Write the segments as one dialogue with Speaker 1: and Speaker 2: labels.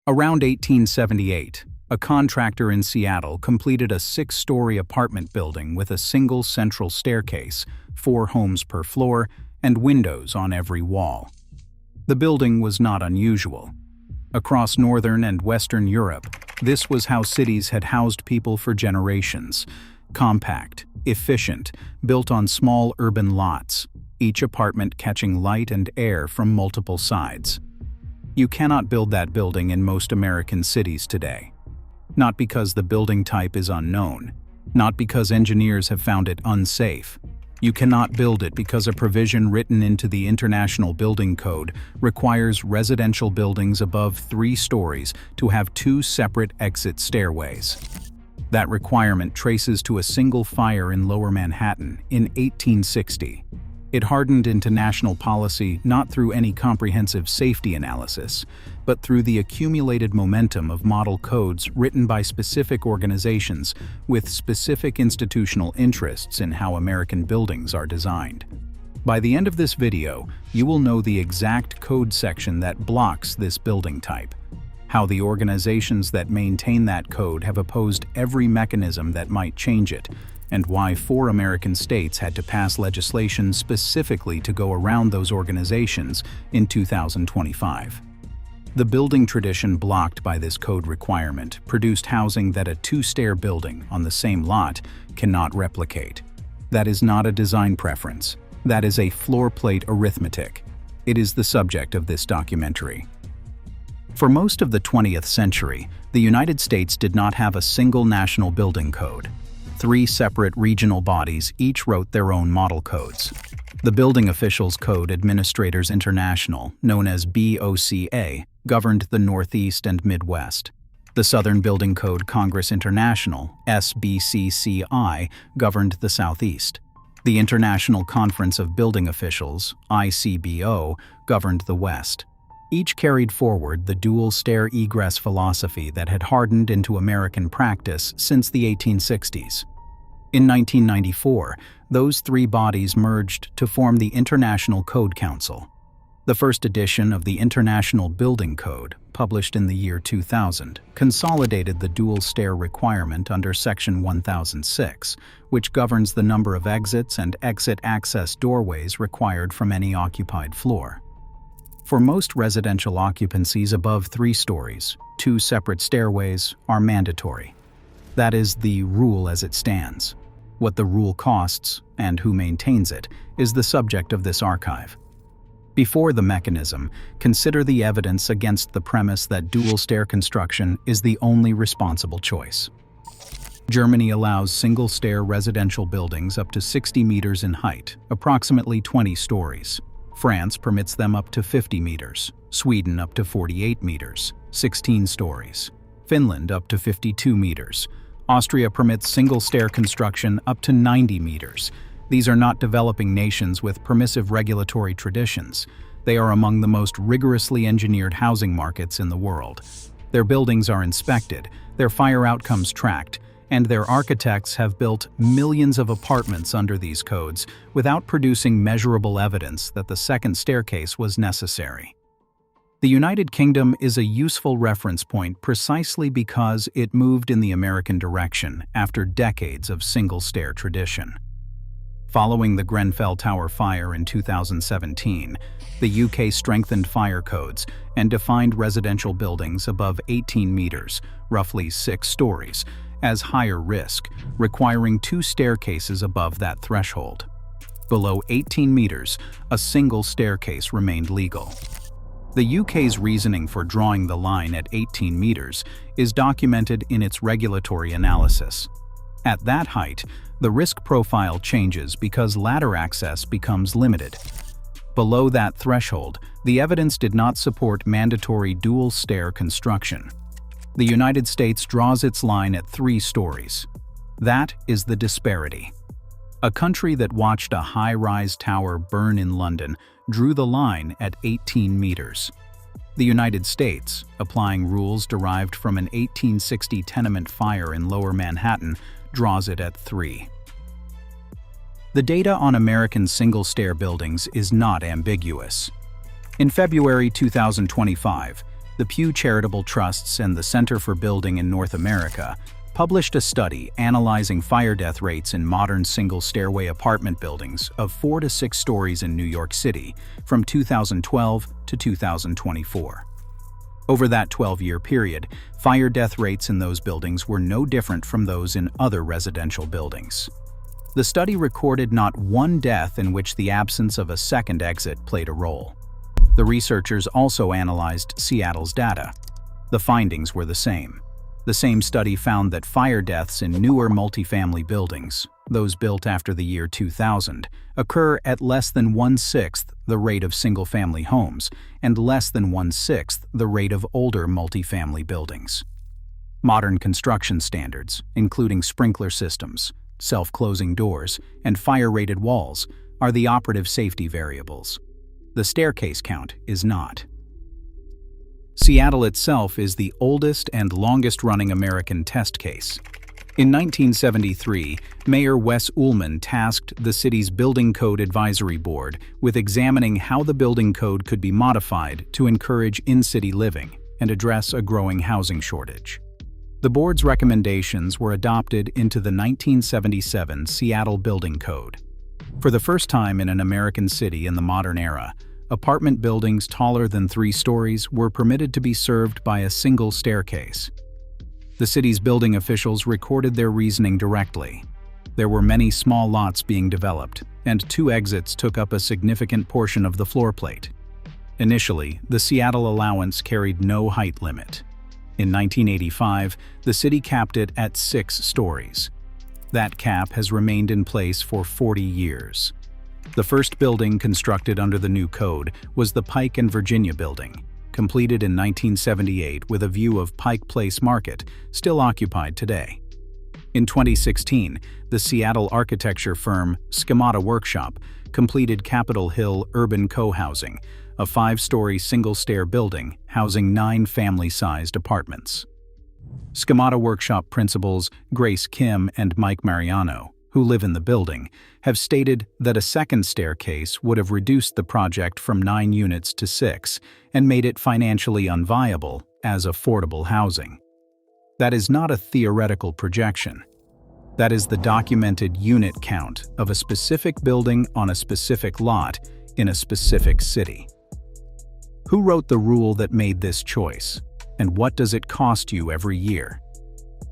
Speaker 1: Around 1878, a contractor in Seattle completed a 6-story apartment building with a single central staircase, 4 homes per floor, and windows on every wall. The building was not unusual. Across northern and western Europe, this was how cities had housed people for generations. Compact, efficient, built on small urban lots, each apartment catching light and air from multiple sides. You cannot build that building in most American cities today. Not because the building type is unknown, not because engineers have found it unsafe. You cannot build it because a provision written into the International Building Code requires residential buildings above 3 stories to have 2 separate exit stairways. That requirement traces to a single fire in Lower Manhattan in 1860. It hardened into national policy not through any comprehensive safety analysis, but through the accumulated momentum of model codes written by specific organizations with specific institutional interests in how American buildings are designed. By the end of this video, you will know the exact code section that blocks this building type, how the organizations that maintain that code have opposed every mechanism that might change it, and why 4 American states had to pass legislation specifically to go around those organizations in 2025. The building tradition blocked by this code requirement produced housing that a 2-stair building on the same lot cannot replicate. That is not a design preference. That is a floor plate arithmetic. It is the subject of this documentary. For most of the 20th century, the United States did not have a single national building code. 3 separate regional bodies each wrote their own model codes. The Building Officials Code Administrators International, known as BOCA, governed the Northeast and Midwest. The Southern Building Code Congress International, SBCCI, governed the Southeast. The International Conference of Building Officials, ICBO, governed the West. Each carried forward the dual-stair egress philosophy that had hardened into American practice since the 1860s. In 1994, those 3 bodies merged to form the International Code Council. The first edition of the International Building Code, published in the year 2000, consolidated the dual-stair requirement under Section 1006, which governs the number of exits and exit access doorways required from any occupied floor. For most residential occupancies above 3 stories, 2 separate stairways are mandatory. That is the rule as it stands. What the rule costs, and who maintains it, is the subject of this archive. Before the mechanism, consider the evidence against the premise that dual-stair construction is the only responsible choice. Germany allows single-stair residential buildings up to 60 meters in height, approximately 20 stories. France permits them up to 50 meters, Sweden up to 48 meters, 16 stories, Finland up to 52 meters. Austria permits single-stair construction up to 90 meters. These are not developing nations with permissive regulatory traditions. They are among the most rigorously engineered housing markets in the world. Their buildings are inspected, their fire outcomes tracked, and their architects have built millions of apartments under these codes without producing measurable evidence that the second staircase was necessary. The United Kingdom is a useful reference point precisely because it moved in the American direction after decades of single-stair tradition. Following the Grenfell Tower fire in 2017, the UK strengthened fire codes and defined residential buildings above 18 meters, roughly 6 stories, as higher risk, requiring 2 staircases above that threshold. Below 18 meters, a single staircase remained legal. The UK's reasoning for drawing the line at 18 meters is documented in its regulatory analysis. At that height, the risk profile changes because ladder access becomes limited. Below that threshold, the evidence did not support mandatory dual-stair construction. The United States draws its line at 3 stories. That is the disparity. A country that watched a high-rise tower burn in London drew the line at 18 meters. The United States, applying rules derived from an 1860 tenement fire in Lower Manhattan, draws it at 3. The data on American single-stair buildings is not ambiguous. In February 2025, The Pew Charitable Trusts and the Center for Building in North America published a study analyzing fire death rates in modern single-stairway apartment buildings of 4 to 6 stories in New York City from 2012 to 2024. Over that 12-year period, fire death rates in those buildings were no different from those in other residential buildings. The study recorded not one death in which the absence of a second exit played a role. The researchers also analyzed Seattle's data. The findings were the same. The same study found that fire deaths in newer multifamily buildings, those built after the year 2000, occur at less than 1/6 the rate of single-family homes and less than 1/6 the rate of older multifamily buildings. Modern construction standards, including sprinkler systems, self-closing doors, and fire-rated walls, are the operative safety variables. The staircase count is not. Seattle itself is the oldest and longest-running American test case. In 1973, Mayor Wes Ullman tasked the city's Building Code Advisory Board with examining how the building code could be modified to encourage in-city living and address a growing housing shortage. The board's recommendations were adopted into the 1977 Seattle Building Code. For the first time in an American city in the modern era, apartment buildings taller than 3 stories were permitted to be served by a single staircase. The city's building officials recorded their reasoning directly. There were many small lots being developed, and 2 exits took up a significant portion of the floor plate. Initially, the Seattle allowance carried no height limit. In 1985, the city capped it at 6 stories. That cap has remained in place for 40 years. The first building constructed under the new code was the Pike and Virginia building, completed in 1978 with a view of Pike Place Market, still occupied today. In 2016, the Seattle architecture firm Schemata Workshop completed Capitol Hill Urban Co-Housing, a 5-story single-stair building housing 9 family-sized apartments. Schemata Workshop principals Grace Kim and Mike Mariano, who live in the building, have stated that a second staircase would have reduced the project from 9 units to 6 and made it financially unviable as affordable housing. That is not a theoretical projection. That is the documented unit count of a specific building on a specific lot in a specific city. Who wrote the rule that made this choice, and what does it cost you every year?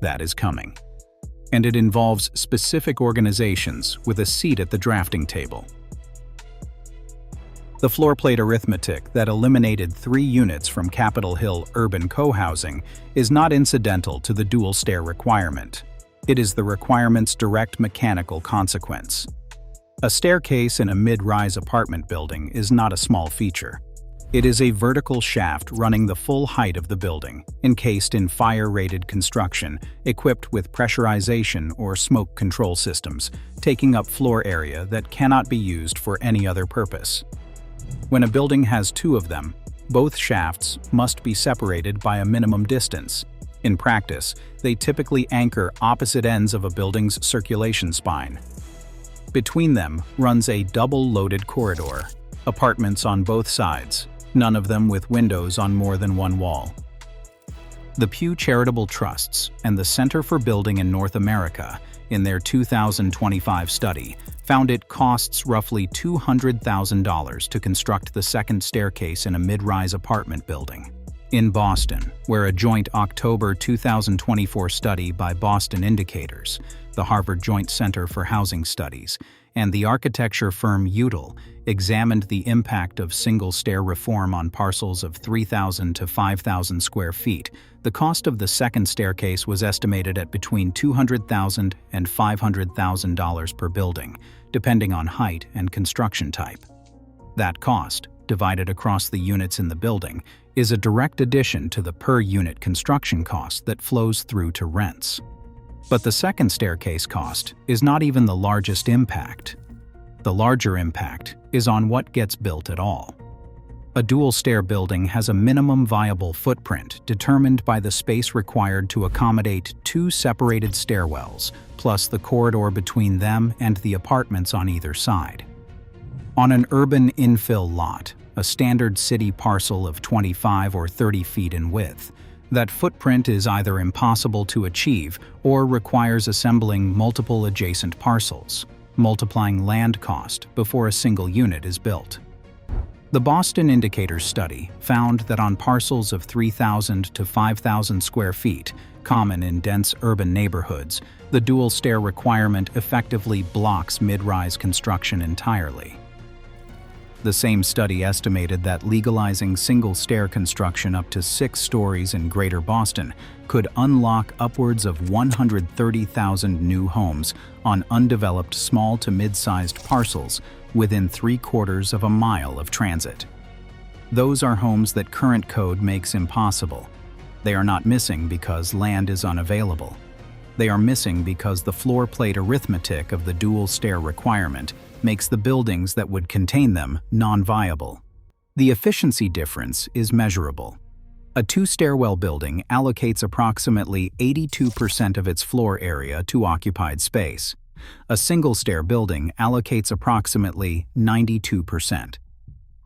Speaker 1: That is coming. And it involves specific organizations with a seat at the drafting table. The floor plate arithmetic that eliminated 3 units from Capitol Hill Urban Co-Housing is not incidental to the dual stair requirement. It is the requirement's direct mechanical consequence. A staircase in a mid-rise apartment building is not a small feature. It is a vertical shaft running the full height of the building, encased in fire-rated construction, equipped with pressurization or smoke control systems, taking up floor area that cannot be used for any other purpose. When a building has 2 of them, both shafts must be separated by a minimum distance. In practice, they typically anchor opposite ends of a building's circulation spine. Between them runs a double-loaded corridor, apartments on both sides, none of them with windows on more than 1 wall. The Pew Charitable Trusts and the Center for Building in North America, in their 2025 study, found it costs roughly $200,000 to construct the second staircase in a mid-rise apartment building. In Boston, where a joint October 2024 study by Boston Indicators, the Harvard Joint Center for Housing Studies, and the architecture firm Udall examined the impact of single-stair reform on parcels of 3,000 to 5,000 square feet, the cost of the second staircase was estimated at between $200,000 and $500,000 per building, depending on height and construction type. That cost, divided across the units in the building, is a direct addition to the per-unit construction cost that flows through to rents. But the second staircase cost is not even the largest impact. The larger impact is on what gets built at all. A dual-stair building has a minimum viable footprint determined by the space required to accommodate 2 separated stairwells, plus the corridor between them and the apartments on either side. On an urban infill lot, a standard city parcel of 25 or 30 feet in width. That footprint is either impossible to achieve or requires assembling multiple adjacent parcels, multiplying land cost before a single unit is built. The Boston Indicator study found that on parcels of 3,000 to 5,000 square feet, common in dense urban neighborhoods, the dual-stair requirement effectively blocks mid-rise construction entirely. The same study estimated that legalizing single-stair construction up to 6 stories in Greater Boston could unlock upwards of 130,000 new homes on undeveloped small to mid-sized parcels within 3/4 of a mile of transit. Those are homes that current code makes impossible. They are not missing because land is unavailable. They are missing because the floor plate arithmetic of the dual-stair requirement makes the buildings that would contain them non-viable. The efficiency difference is measurable. A 2-stairwell building allocates approximately 82% of its floor area to occupied space. A single-stair building allocates approximately 92%.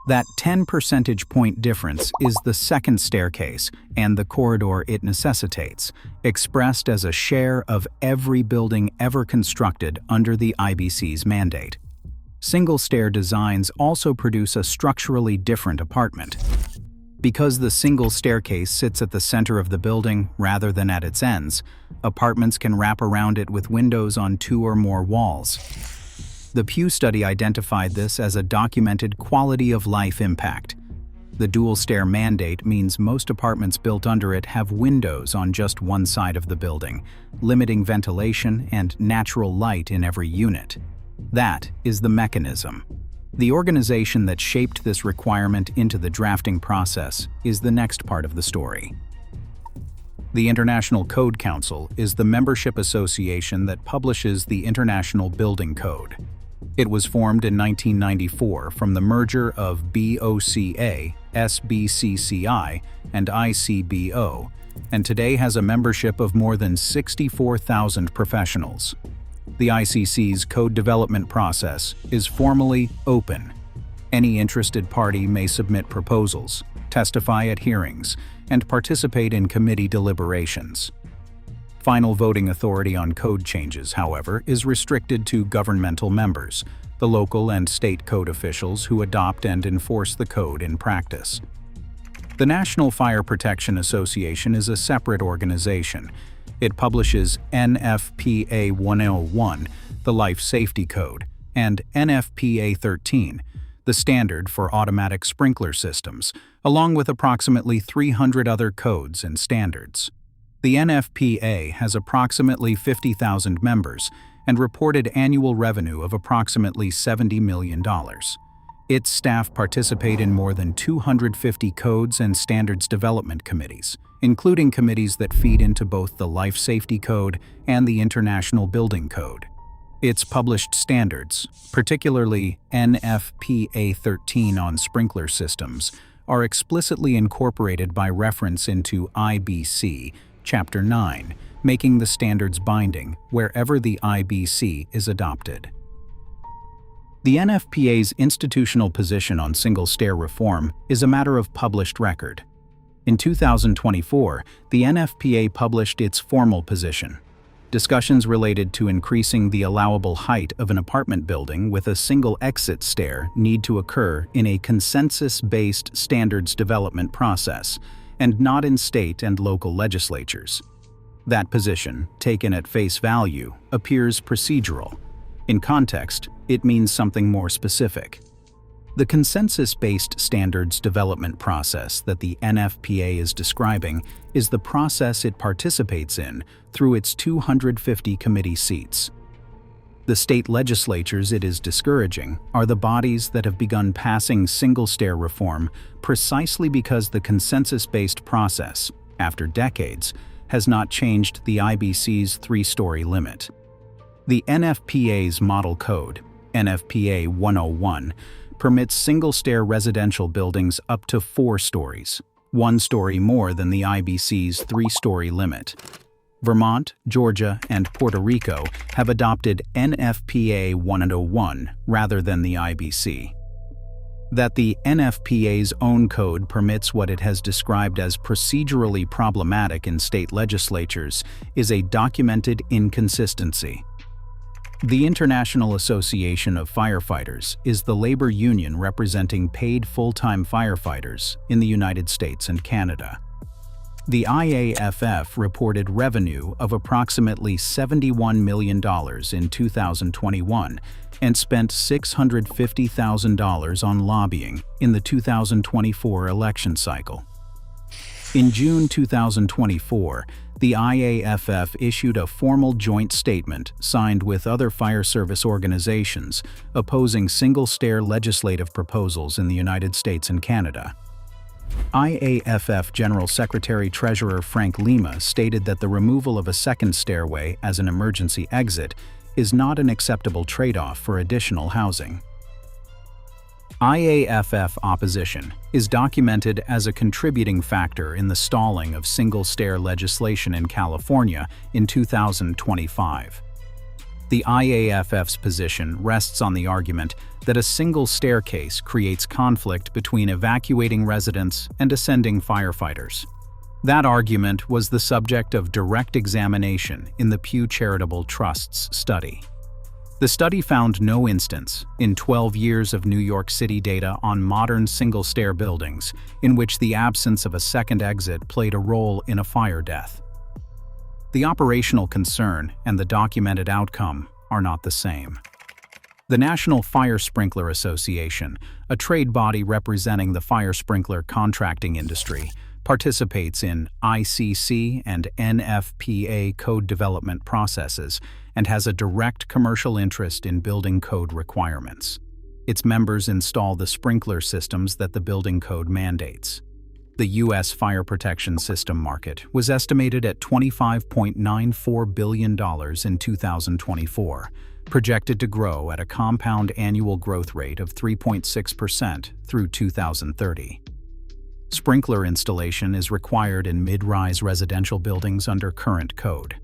Speaker 1: That 10 percentage point difference is the second staircase and the corridor it necessitates, expressed as a share of every building ever constructed under the IBC's mandate. Single-stair designs also produce a structurally different apartment. Because the single staircase sits at the center of the building rather than at its ends, apartments can wrap around it with windows on 2 or more walls. The Pew study identified this as a documented quality-of-life impact. The dual-stair mandate means most apartments built under it have windows on just one side of the building, limiting ventilation and natural light in every unit. That is the mechanism. The organization that shaped this requirement into the drafting process is the next part of the story. The International Code Council is the membership association that publishes the International Building Code. It was formed in 1994 from the merger of BOCA, SBCCI, and ICBO, and today has a membership of more than 64,000 professionals. The ICC's code development process is formally open. Any interested party may submit proposals, testify at hearings, and participate in committee deliberations. Final voting authority on code changes, however, is restricted to governmental members, the local and state code officials who adopt and enforce the code in practice. The National Fire Protection Association is a separate organization. It publishes NFPA 101, the Life Safety Code, and NFPA 13, the standard for automatic sprinkler systems, along with approximately 300 other codes and standards. The NFPA has approximately 50,000 members and reported annual revenue of approximately $70 million. Its staff participate in more than 250 codes and standards development committees, including committees that feed into both the Life Safety Code and the International Building Code. Its published standards, particularly NFPA 13 on sprinkler systems, are explicitly incorporated by reference into IBC, Chapter 9, making the standards binding wherever the IBC is adopted. The NFPA's institutional position on single-stair reform is a matter of published record. In 2024, the NFPA published its formal position. Discussions related to increasing the allowable height of an apartment building with a single exit stair need to occur in a consensus-based standards development process, and not in state and local legislatures. That position, taken at face value, appears procedural. In context, it means something more specific. The consensus-based standards development process that the NFPA is describing is the process it participates in through its 250 committee seats. The state legislatures it is discouraging are the bodies that have begun passing single-stair reform precisely because the consensus-based process, after decades, has not changed the IBC's 3-story limit. The NFPA's model code, NFPA 101, permits single-stair residential buildings up to 4 stories, 1 story more than the IBC's 3-story limit. Vermont, Georgia, and Puerto Rico have adopted NFPA 101 rather than the IBC. That the NFPA's own code permits what it has described as procedurally problematic in state legislatures is a documented inconsistency. The International Association of Firefighters is the labor union representing paid full-time firefighters in the United States and Canada. The IAFF reported revenue of approximately $71 million in 2021 and spent $650,000 on lobbying in the 2024 election cycle. In June 2024, the IAFF issued a formal joint statement signed with other fire service organizations opposing single-stair legislative proposals in the United States and Canada. IAFF General Secretary-Treasurer Frank Lima stated that the removal of a second stairway as an emergency exit is not an acceptable trade-off for additional housing. IAFF opposition is documented as a contributing factor in the stalling of single-stair legislation in California in 2025. The IAFF's position rests on the argument that a single staircase creates conflict between evacuating residents and ascending firefighters. That argument was the subject of direct examination in the Pew Charitable Trust's study. The study found no instance, in 12 years of New York City data on modern single-stair buildings, in which the absence of a second exit played a role in a fire death. The operational concern and the documented outcome are not the same. The National Fire Sprinkler Association, a trade body representing the fire sprinkler contracting industry, participates in ICC and NFPA code development processes and has a direct commercial interest in building code requirements. Its members install the sprinkler systems that the building code mandates. The U.S. fire protection system market was estimated at $25.94 billion in 2024, projected to grow at a compound annual growth rate of 3.6% through 2030. Sprinkler installation is required in mid-rise residential buildings under current code.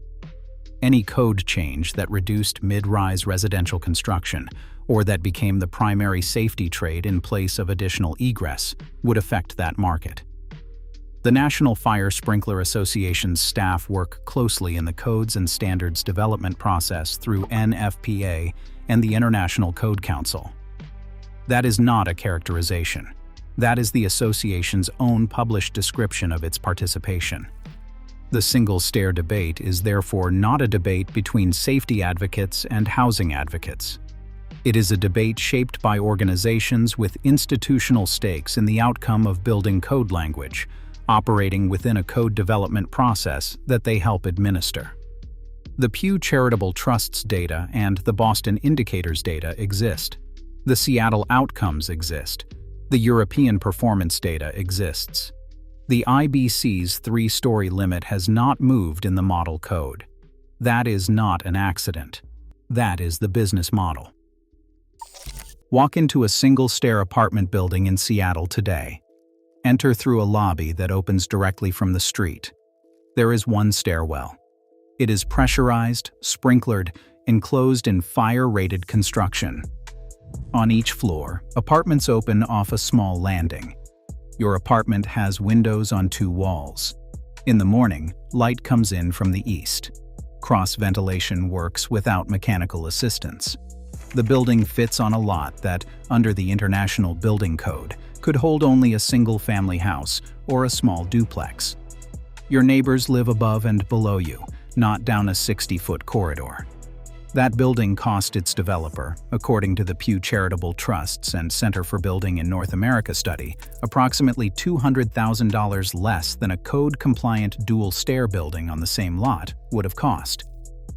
Speaker 1: Any code change that reduced mid-rise residential construction or that became the primary safety trade in place of additional egress would affect that market. The National Fire Sprinkler Association's staff work closely in the codes and standards development process through NFPA and the International Code Council. That is not a characterization. That is the association's own published description of its participation. The single-stair debate is therefore not a debate between safety advocates and housing advocates. It is a debate shaped by organizations with institutional stakes in the outcome of building code language, operating within a code development process that they help administer. The Pew Charitable Trust's data and the Boston Indicator's data exist. The Seattle Outcomes exist. The European performance data exists. The IBC's 3-story limit has not moved in the model code. That is not an accident. That is the business model. Walk into a single-stair apartment building in Seattle today. Enter through a lobby that opens directly from the street. There is one stairwell. It is pressurized, sprinklered, enclosed in fire-rated construction. On each floor, apartments open off a small landing. Your apartment has windows on 2 walls. In the morning, light comes in from the east. Cross-ventilation works without mechanical assistance. The building fits on a lot that, under the International Building Code, could hold only a single-family house or a small duplex. Your neighbors live above and below you, not down a 60-foot corridor. That building cost its developer, according to the Pew Charitable Trust's and Center for Building in North America study, approximately $200,000 less than a code-compliant dual-stair building on the same lot would have cost,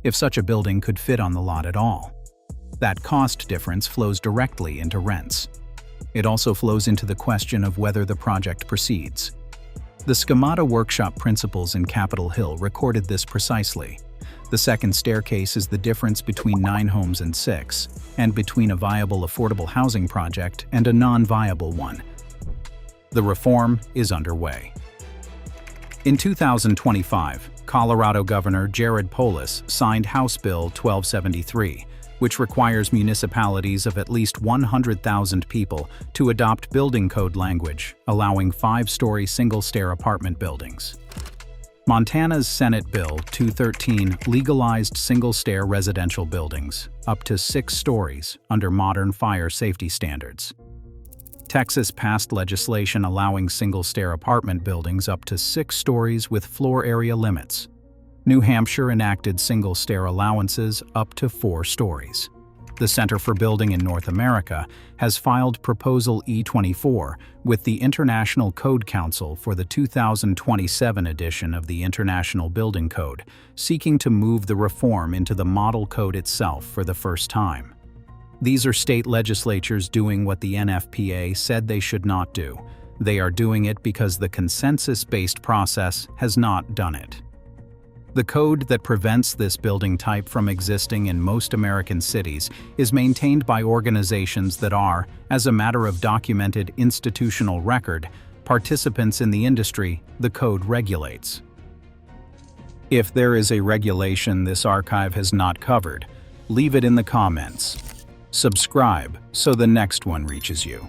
Speaker 1: if such a building could fit on the lot at all. That cost difference flows directly into rents. It also flows into the question of whether the project proceeds. The Schemata Workshop principles in Capitol Hill recorded this precisely. The second staircase is the difference between 9 homes and 6, and between a viable affordable housing project and a non-viable one. The reform is underway. In 2025, Colorado Governor Jared Polis signed House Bill 1273, which requires municipalities of at least 100,000 people to adopt building code language, allowing 5-story single-stair apartment buildings. Montana's Senate Bill 213 legalized single-stair residential buildings, up to 6 stories, under modern fire safety standards. Texas passed legislation allowing single-stair apartment buildings up to 6 stories with floor area limits. New Hampshire enacted single-stair allowances up to 4 stories. The Center for Building in North America has filed Proposal E24 with the International Code Council for the 2027 edition of the International Building Code, seeking to move the reform into the model code itself for the first time. These are state legislatures doing what the NFPA said they should not do. They are doing it because the consensus-based process has not done it. The code that prevents this building type from existing in most American cities is maintained by organizations that are, as a matter of documented institutional record, participants in the industry the code regulates. If there is a regulation this archive has not covered, leave it in the comments. Subscribe so the next one reaches you.